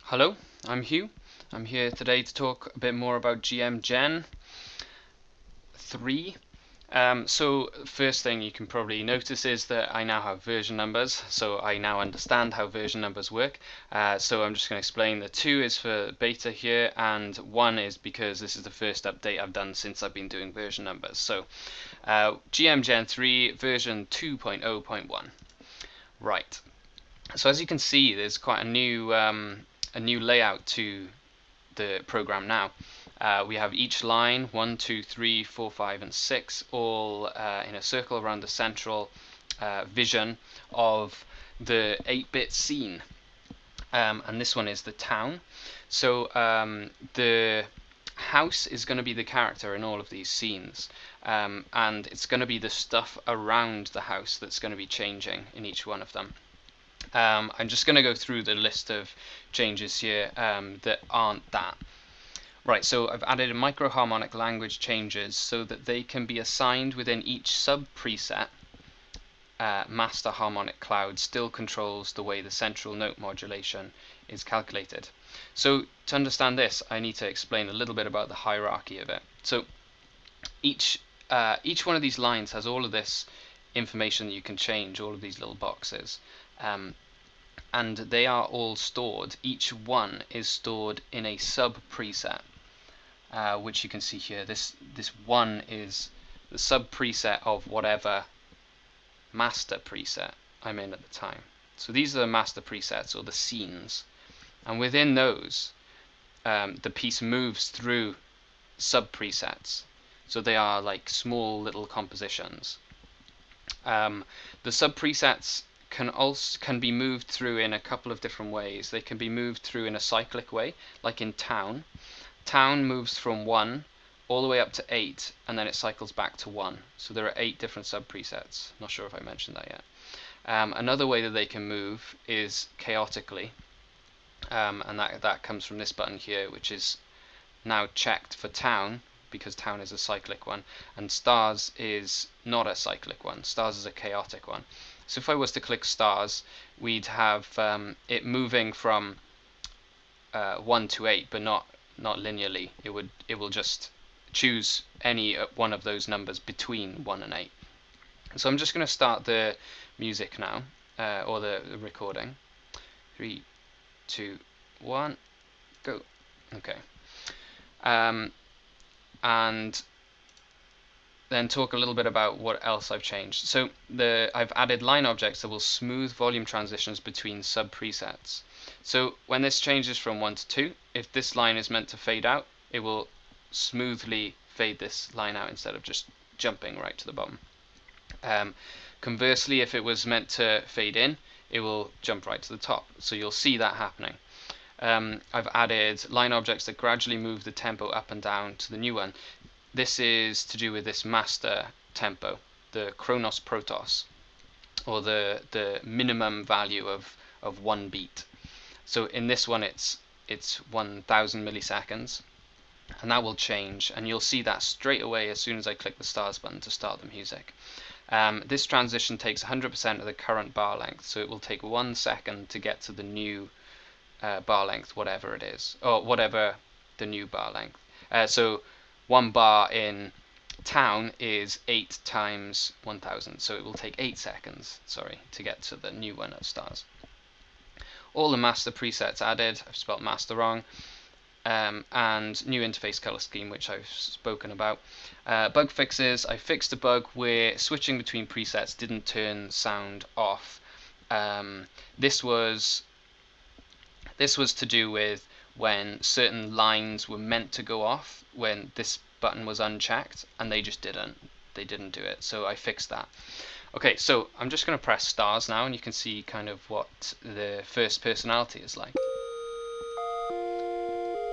Hello, I'm Hugh. I'm here today to talk a bit more about GM Gen 3. So first thing you can probably notice is that I now have version numbers, so I now understand how version numbers work. So I'm just going to explain that 2 is for beta here, and 1 is because this is the first update I've done since I've been doing version numbers. So GM Gen 3 version 2.0.1. Right. So as you can see, there's quite a new layout to the program now. We have each line 1, 2, 3, 4, 5, and 6 all in a circle around the central vision of the 8-bit scene, and this one is the town. So the house is going to be the character in all of these scenes, and it's going to be the stuff around the house that's going to be changing in each one of them. I'm just going to go through the list of changes here that aren't that. Right, so I've added a microharmonic language changes so that they can be assigned within each subpreset. Master Harmonic Cloud still controls the way the central note modulation is calculated. So to understand this, I need to explain a little bit about the hierarchy of it. So each one of these lines has all of this information that you can change, all of these little boxes. And they are all stored. Each one is stored in a sub-preset, which you can see here. This one is the sub-preset of whatever master preset I'm in at the time. So these are the master presets, or the scenes. And within those, the piece moves through sub-presets. So they are like small little compositions. The sub-presets can be moved through in a couple of different ways. They can be moved through in a cyclic way, like in town. Town moves from 1 all the way up to 8, and then it cycles back to 1. So there are 8 different sub-presets. Not sure if I mentioned that yet. Another way that they can move is chaotically, and that comes from this button here, which is now checked for town, because town is a cyclic one, and stars is not a cyclic one. Stars is a chaotic one. So if I was to click stars, we'd have it moving from 1 to 8, but not linearly. It will just choose any one of those numbers between 1 and 8. So I'm just going to start the music now, or the recording. 3, 2, 1, go. Okay. And then talk a little bit about what else I've changed. So I've added line objects that will smooth volume transitions between sub-presets. So when this changes from 1 to 2, if this line is meant to fade out, it will smoothly fade this line out instead of just jumping right to the bottom. Conversely, if it was meant to fade in, it will jump right to the top. So you'll see that happening. I've added line objects that gradually move the tempo up and down to the new one. This is to do with this master tempo, the Chronos Protos, or the minimum value of 1 beat. So in this one it's 1000 milliseconds, and that will change, and you'll see that straight away as soon as I click the stars button to start the music. This transition takes 100% of the current bar length, so it will take 1 second to get to the new bar length, whatever it is, or whatever the new bar length. So 1 bar in town is 8 times 1000, so it will take 8 seconds, to get to the new one of stars. All the master presets added. I've spelled master wrong. And new interface color scheme, which I've spoken about. Bug fixes. I fixed a bug where switching between presets didn't turn sound off. This was to do with when certain lines were meant to go off when this button was unchecked, and they just didn't. They didn't do it, so I fixed that. Okay, so I'm just going to press stars now, and you can see kind of what the first personality is like.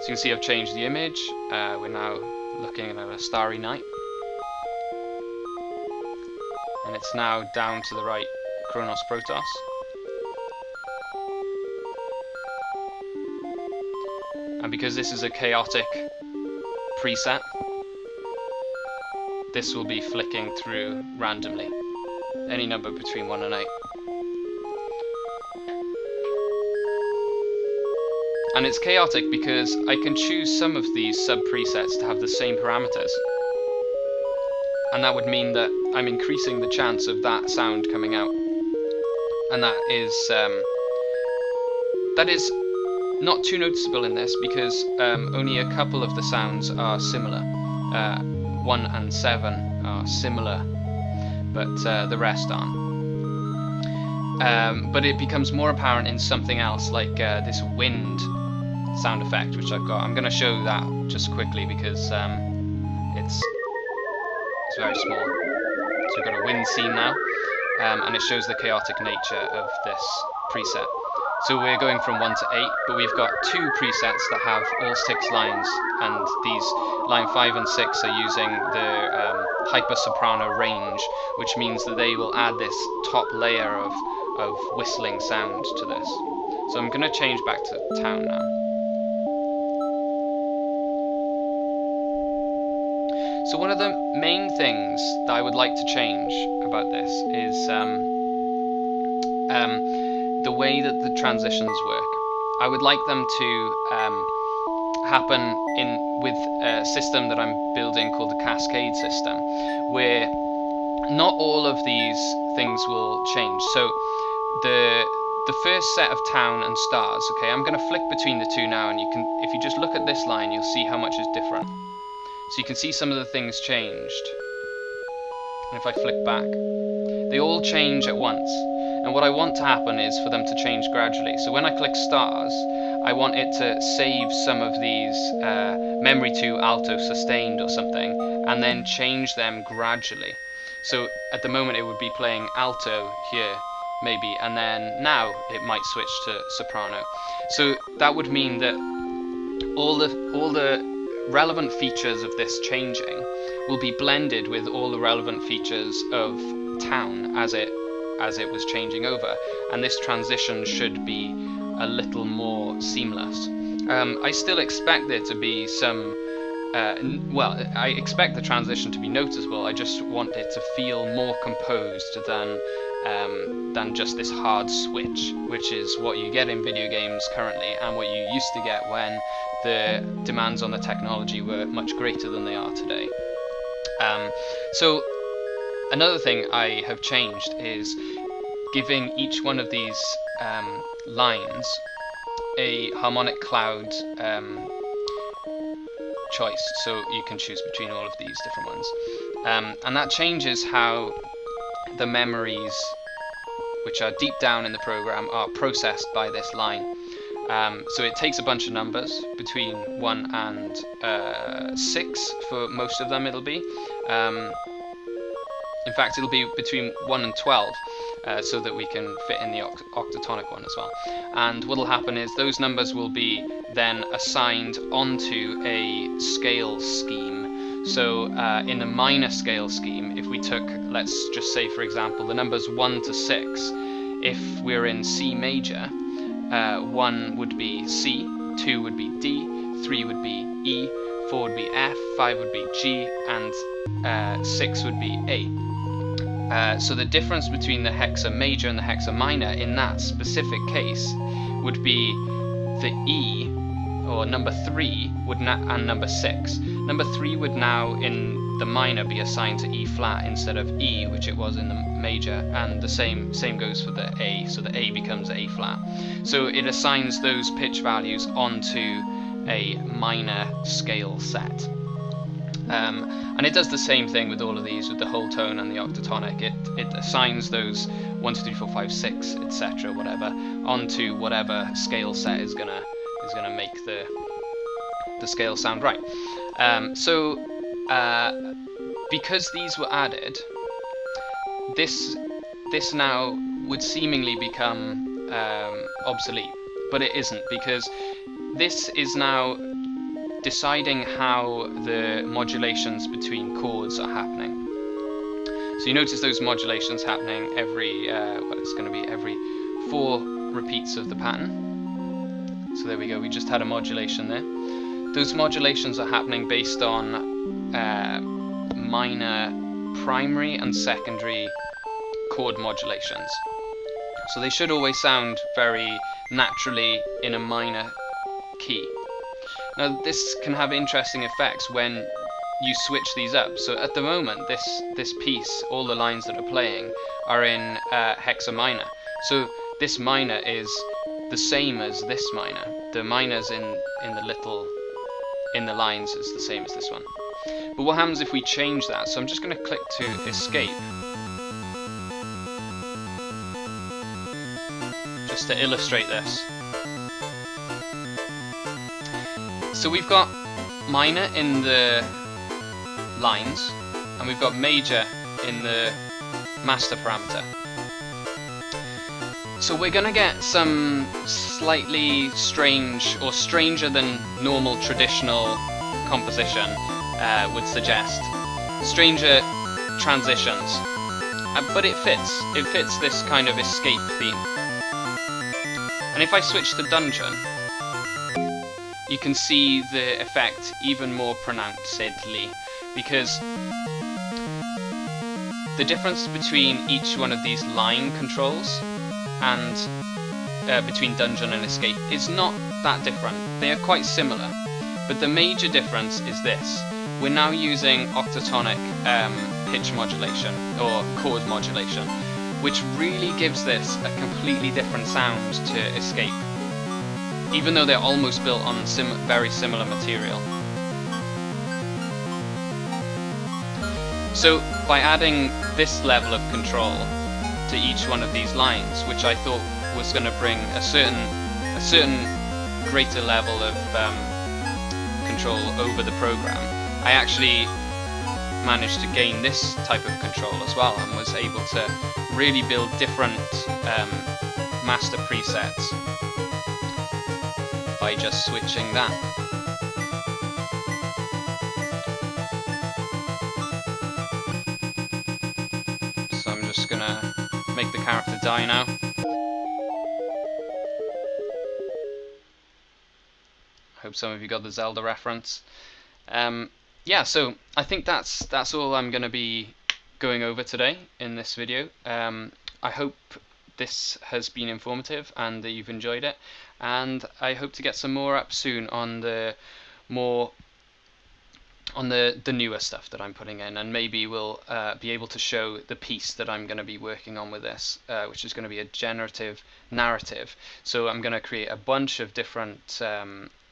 So you can see I've changed the image. We're now looking at a Starry Night, and it's now down to the right Chronos Protos. And because this is a chaotic preset, this will be flicking through randomly, any number between 1 and 8. And it's chaotic because I can choose some of these sub-presets to have the same parameters. And that would mean that I'm increasing the chance of that sound coming out. And that is not too noticeable in this because only a couple of the sounds are similar. 1 and 7 are similar, but the rest aren't. But it becomes more apparent in something else, like this wind sound effect, which I've got. I'm going to show that just quickly because it's very small. So we've got a wind scene now, and it shows the chaotic nature of this preset. So we're going from 1 to 8, but we've got 2 presets that have all 6 lines, and these line 5 and 6 are using the hyper soprano range, which means that they will add this top layer of whistling sound to this. So I'm going to change back to town now. So one of the main things that I would like to change about this is the way that the transitions work. I would like them to happen with a system that I'm building called the cascade system, where not all of these things will change. So the first set of town and stars, okay, I'm going to flick between the two now, and if you just look at this line, you'll see how much is different. So you can see some of the things changed. And if I flick back, they all change at once. And what I want to happen is for them to change gradually. So when I click stars, I want it to save some of these memory to alto sustained or something, and then change them gradually. So at the moment it would be playing alto here, maybe, and then now it might switch to soprano. So that would mean that all the relevant features of this changing will be blended with all the relevant features of town as it was changing over, and this transition should be a little more seamless. I still expect there to be some I expect the transition to be noticeable. I just want it to feel more composed than just this hard switch, which is what you get in video games currently, and what you used to get when the demands on the technology were much greater than they are today. So another thing I have changed is giving each one of these lines a harmonic cloud choice, so you can choose between all of these different ones, and that changes how the memories, which are deep down in the program, are processed by this line. So it takes a bunch of numbers between 1 and 6 for most of them. It'll be in fact it'll be between 1 and 12, so that we can fit in the octatonic one as well. And what'll happen is those numbers will be then assigned onto a scale scheme. So in a minor scale scheme, if we took, let's just say for example, the numbers 1 to 6, if we're in C major, 1 would be C, 2 would be D, 3 would be E, 4 would be F, 5 would be G, and 6 would be A. So the difference between the hexa major and the hexa minor in that specific case would be the E, or number 3, and number 6. Number 3 would now in the minor be assigned to E flat instead of E, which it was in the major, and the same goes for the A, so the A becomes A flat. So it assigns those pitch values onto a minor scale set. And it does the same thing with all of these, with the whole tone and the octatonic. It assigns those 1, 2, 3, 4, 5, 6, etc., whatever, onto whatever scale set is gonna make the scale sound right. Because these were added, this now would seemingly become obsolete, but it isn't, because this is now deciding how the modulations between chords are happening. So you notice those modulations happening every it's going to be every 4 repeats of the pattern. So there we go, we just had a modulation there. Those modulations are happening based on minor primary and secondary chord modulations. So they should always sound very naturally in a minor key. Now this can have interesting effects when you switch these up. So at the moment, this piece, all the lines that are playing are in hexa minor. So this minor is the same as this minor. The minors in the lines is the same as this one. But what happens if we change that? So I'm just going to click to escape, just to illustrate this. So we've got minor in the lines, and we've got major in the master parameter. So we're going to get some slightly strange, or stranger than normal traditional composition would suggest. Stranger transitions. But it fits this kind of escape theme. And if I switch to dungeon, you can see the effect even more pronouncedly, because the difference between each one of these line controls and between dungeon and escape is not that different. They are quite similar, but the major difference is this. We're now using octatonic pitch modulation, or chord modulation, which really gives this a completely different sound to escape, even though they're almost built on very similar material. So by adding this level of control to each one of these lines, which I thought was going to bring a certain greater level of control over the program, I actually managed to gain this type of control as well, and was able to really build different master presets by just switching that. So I'm just gonna make the character die now. Hope some of you got the Zelda reference. Yeah, so I think that's all I'm going to be going over today in this video. I hope this has been informative and that you've enjoyed it, and I hope to get some more up soon on the newer stuff that I'm putting in, and maybe we'll be able to show the piece that I'm going to be working on with this, which is going to be a generative narrative. So I'm going to create a bunch of different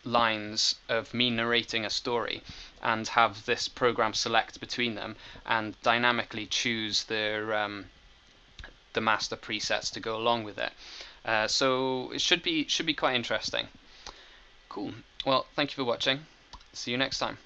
lines of me narrating a story, and have this program select between them and dynamically choose the master presets to go along with it. So it should be quite interesting. Cool. Well, thank you for watching. See you next time.